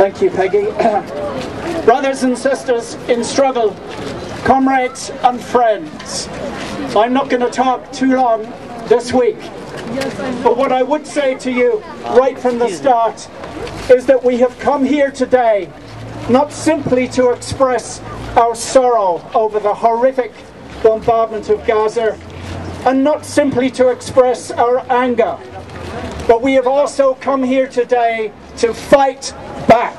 Thank you, Peggy. Brothers and sisters in struggle, comrades and friends, I'm not going to talk too long this week, but what I would say to you right from the start is that we have come here today not simply to express our sorrow over the horrific bombardment of Gaza, and not simply to express our anger, but we have also come here today to fight back.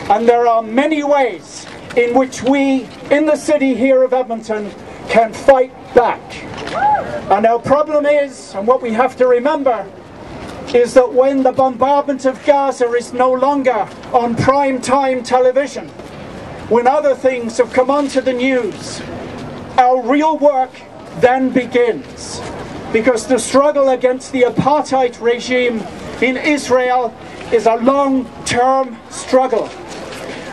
And there are many ways in which we, in the city here of Edmonton, can fight back. And our problem is, and what we have to remember, is that when the bombardment of Gaza is no longer on prime time television, when other things have come onto the news, our real work then begins. Because the struggle against the apartheid regime in Israel is a long-term struggle.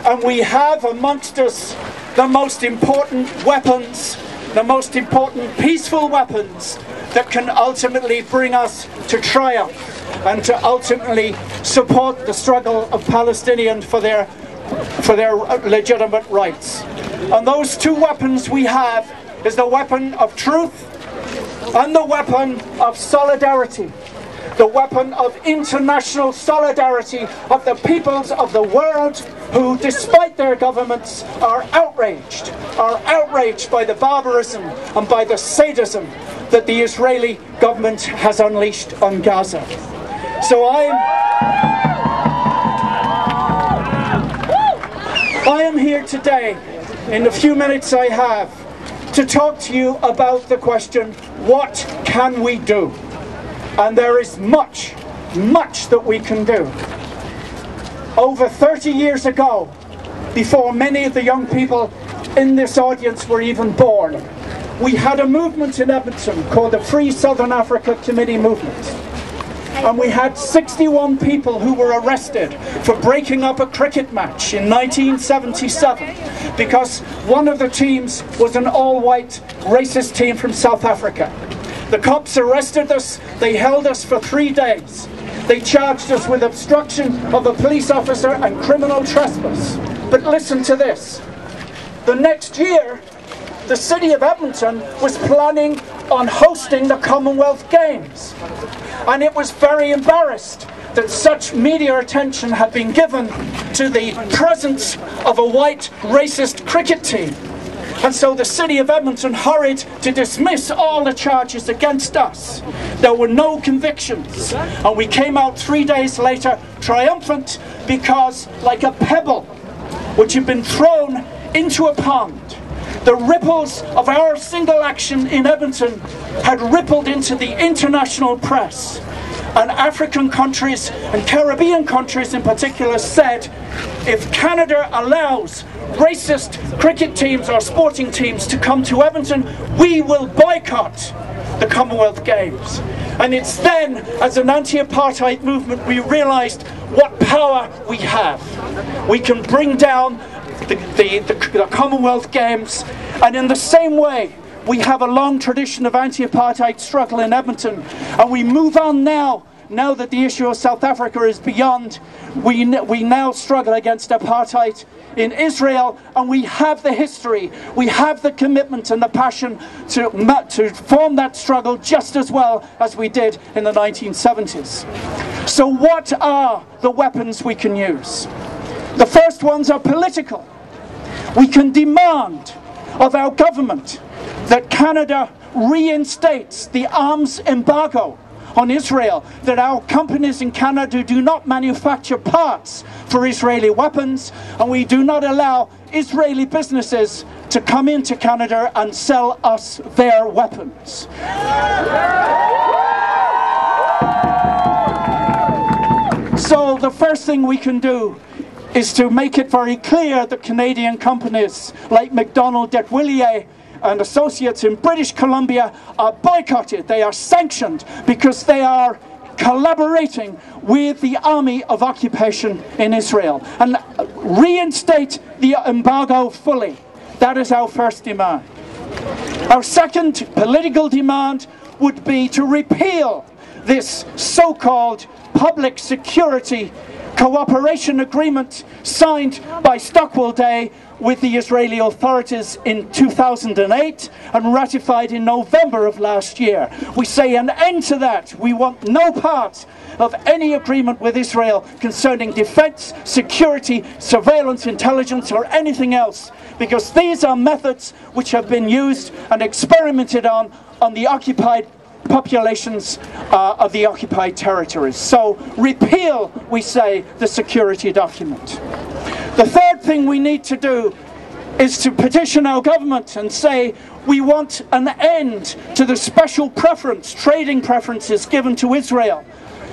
And we have amongst us the most important weapons, the most important peaceful weapons that can ultimately bring us to triumph and to ultimately support the struggle of Palestinians for their legitimate rights. And those two weapons we have is the weapon of truth and the weapon of solidarity. The weapon of international solidarity of the peoples of the world who, despite their governments, are outraged by the barbarism and by the sadism that the Israeli government has unleashed on Gaza. So I am here today, in the few minutes I have, to talk to you about the question, what can we do? And there is much, much that we can do. Over 30 years ago, before many of the young people in this audience were even born, we had a movement in Edmonton called the Free Southern Africa Committee Movement. And we had 61 people who were arrested for breaking up a cricket match in 1977 because one of the teams was an all-white racist team from South Africa. The cops arrested us, they held us for 3 days. They charged us with obstruction of a police officer and criminal trespass. But listen to this. The next year, the city of Edmonton was planning on hosting the Commonwealth Games. And it was very embarrassed that such media attention had been given to the presence of a white racist cricket team. And so the city of Edmonton hurried to dismiss all the charges against us. There were no convictions. And we came out 3 days later triumphant because, like a pebble which had been thrown into a pond, the ripples of our single action in Edmonton had rippled into the international press. And African countries and Caribbean countries in particular said, if Canada allows racist cricket teams or sporting teams to come to Edmonton, we will boycott the Commonwealth Games. And it's then, as an anti-apartheid movement, we realised what power we have. We can bring down the Commonwealth Games, and in the same way, we have a long tradition of anti-apartheid struggle in Edmonton, and we move on now that the issue of South Africa is beyond. We now struggle against apartheid in Israel, and we have the history, we have the commitment and the passion to form that struggle just as well as we did in the 1970s. So what are the weapons we can use? The first ones are political. We can demand of our government that Canada reinstates the arms embargo on Israel, that our companies in Canada do not manufacture parts for Israeli weapons, and we do not allow Israeli businesses to come into Canada and sell us their weapons. So the first thing we can do is to make it very clear that Canadian companies like McDonald Detwillier and Associates in British Columbia are boycotted. They are sanctioned because they are collaborating with the army of occupation in Israel. And reinstate the embargo fully. That is our first demand. Our second political demand would be to repeal this so-called public security cooperation agreement signed by Stockwell Day with the Israeli authorities in 2008 and ratified in November of last year. We say an end to that. We want no part of any agreement with Israel concerning defense, security, surveillance, intelligence, or anything else, because these are methods which have been used and experimented on the occupied populations of the occupied territories. So repeal, we say, the security document. The third thing we need to do is to petition our government and say we want an end to the special preference, trading preferences given to Israel.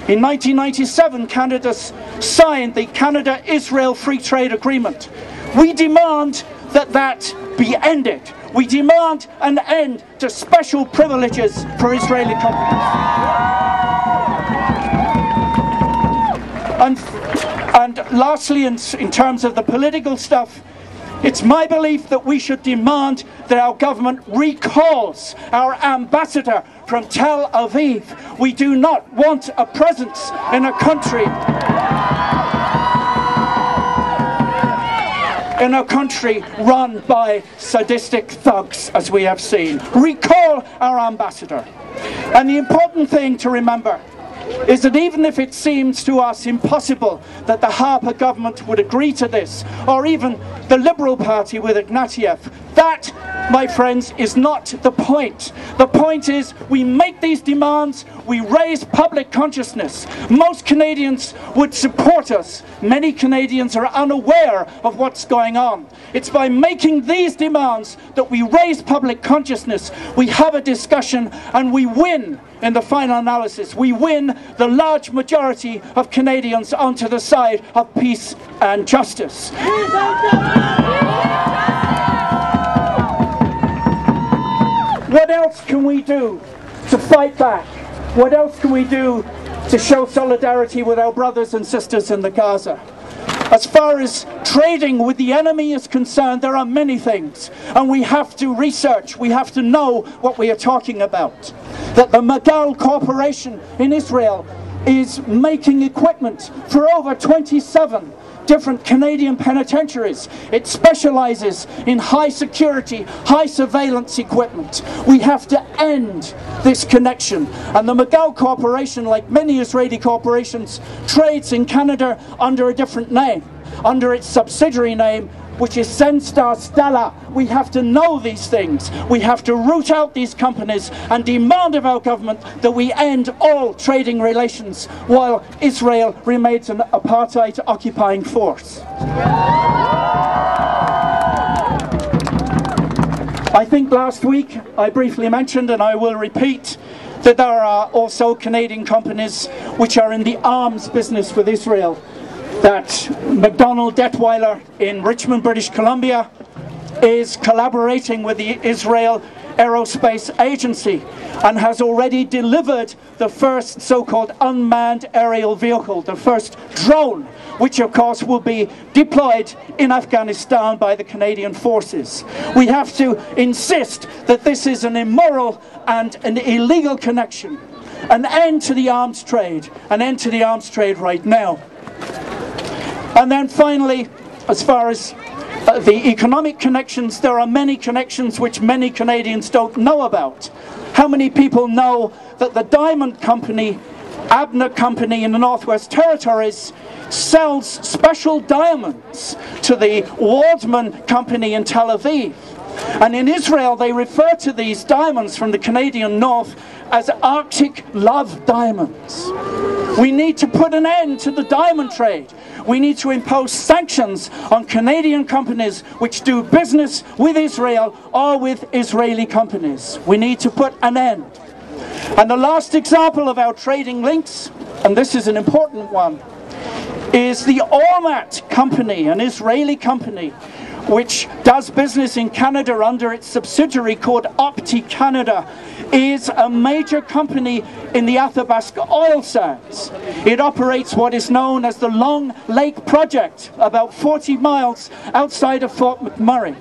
In 1997, Canada signed the Canada-Israel Free Trade Agreement. We demand that that be ended. We demand an end to special privileges for Israeli companies. And lastly, in terms of the political stuff, it's my belief that we should demand that our government recalls our ambassador from Tel Aviv. We do not want a presence in a country run by sadistic thugs, as we have seen. Recall our ambassador. And the important thing to remember is that even if it seems to us impossible that the Harper government would agree to this, or even the Liberal Party with Ignatieff, that, my friends, is not the point. The point is we make these demands, we raise public consciousness. Most Canadians would support us. Many Canadians are unaware of what's going on. It's by making these demands that we raise public consciousness, we have a discussion, and we win in the final analysis. We win the large majority of Canadians onto the side of peace and justice. What else can we do to fight back? What else can we do to show solidarity with our brothers and sisters in the Gaza? As far as trading with the enemy is concerned, there are many things, and we have to research, we have to know what we are talking about. That the Magal Corporation in Israel is making equipment for over 27 different Canadian penitentiaries. It specializes in high security, high surveillance equipment. We have to end this connection. And the Magal Corporation, like many Israeli corporations, trades in Canada under a different name, under its subsidiary name, which is Senstar Stella. We have to know these things. We have to root out these companies and demand of our government that we end all trading relations while Israel remains an apartheid occupying force. I think last week I briefly mentioned, and I will repeat, that there are also Canadian companies which are in the arms business with Israel. That McDonnell Detweiler in Richmond, British Columbia is collaborating with the Israel Aerospace Agency and has already delivered the first so-called unmanned aerial vehicle, the first drone, which of course will be deployed in Afghanistan by the Canadian forces. We have to insist that this is an immoral and an illegal connection. An end to the arms trade, an end to the arms trade right now. And then finally, as far as the economic connections, there are many connections which many Canadians don't know about. How many people know that the diamond company, Abner Company in the Northwest Territories, sells special diamonds to the Waldman Company in Tel Aviv? And in Israel they refer to these diamonds from the Canadian North as Arctic love diamonds. We need to put an end to the diamond trade. We need to impose sanctions on Canadian companies which do business with Israel or with Israeli companies. We need to put an end. And the last example of our trading links, and this is an important one, is the Ormat Company, an Israeli company which does business in Canada under its subsidiary called Opti Canada, is a major company in the Athabasca oil sands. It operates what is known as the Long Lake Project, about 40 miles outside of Fort McMurray.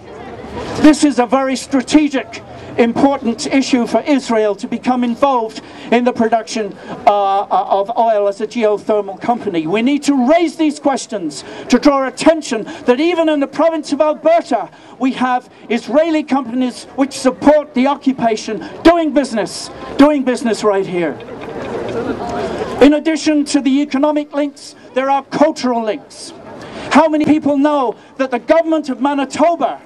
This is a very strategic important issue for Israel to become involved in the production of oil as a geothermal company. We need to raise these questions to draw attention that even in the province of Alberta, we have Israeli companies which support the occupation doing business right here. In addition to the economic links, there are cultural links. How many people know that the government of Manitoba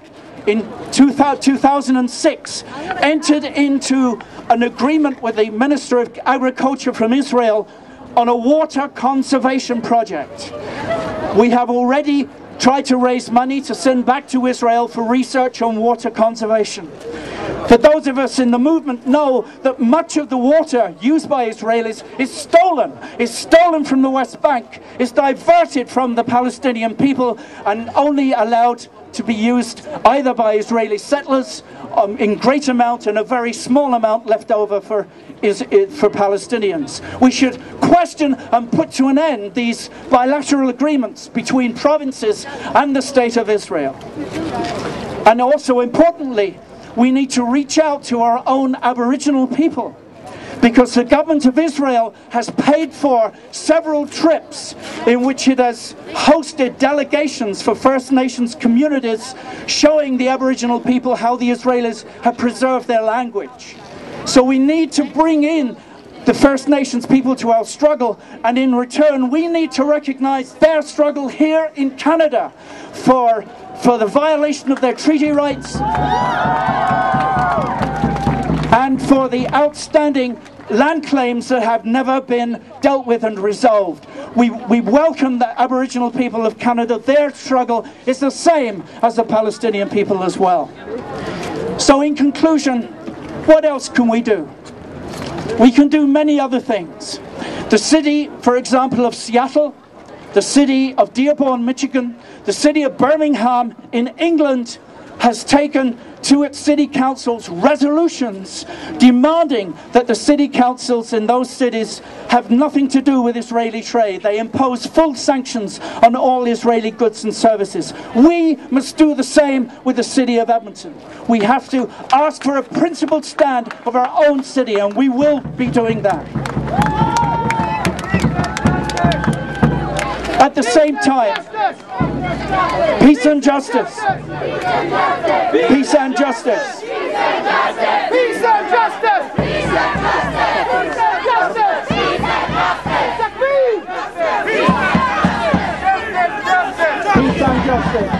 in 2006 entered into an agreement with the Minister of Agriculture from Israel on a water conservation project? We have already tried to raise money to send back to Israel for research on water conservation. For those of us in the movement know that much of the water used by Israelis is stolen from the West Bank, is diverted from the Palestinian people and only allowed to be used either by Israeli settlers in great amount and a very small amount left over for Palestinians. We should question and put to an end these bilateral agreements between provinces and the State of Israel. And also importantly, we need to reach out to our own Aboriginal people, because the government of Israel has paid for several trips in which it has hosted delegations for First Nations communities showing the Aboriginal people how the Israelis have preserved their language. So we need to bring in the First Nations people to our struggle, and in return we need to recognize their struggle here in Canada for the violation of their treaty rights and for the outstanding land claims that have never been dealt with and resolved. We welcome the Aboriginal people of Canada. Their struggle is the same as the Palestinian people as well. So in conclusion, what else can we do? We can do many other things. The city, for example, of Seattle, the city of Dearborn, Michigan, the city of Birmingham in England has taken to its city councils resolutions demanding that the city councils in those cities have nothing to do with Israeli trade. They impose full sanctions on all Israeli goods and services. We must do the same with the city of Edmonton. We have to ask for a principled stand of our own city, and we will be doing that. At the same time, peace and justice. Peace and justice. Peace and justice. Peace and justice. Peace and justice. Peace and justice. Peace and justice.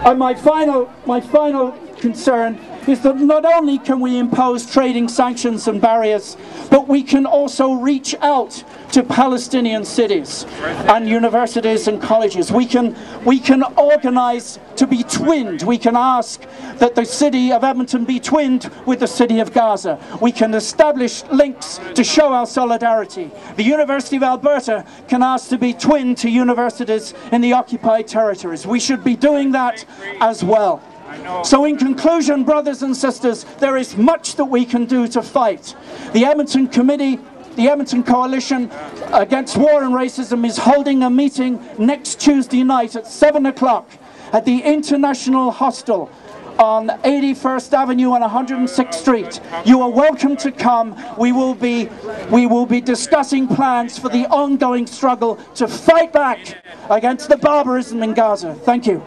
And my final concern is that not only can we impose trading sanctions and barriers, but we can also reach out to Palestinian cities and universities and colleges. We can organize to be twinned. We can ask that the city of Edmonton be twinned with the city of Gaza. We can establish links to show our solidarity. The University of Alberta can ask to be twinned to universities in the occupied territories. We should be doing that as well. So in conclusion, brothers and sisters, there is much that we can do to fight. The Edmonton Committee, the Edmonton Coalition Against War and Racism is holding a meeting next Tuesday night at 7 o'clock at the International Hostel on 81st Avenue and 106th Street. You are welcome to come. We will be discussing plans for the ongoing struggle to fight back against the barbarism in Gaza. Thank you.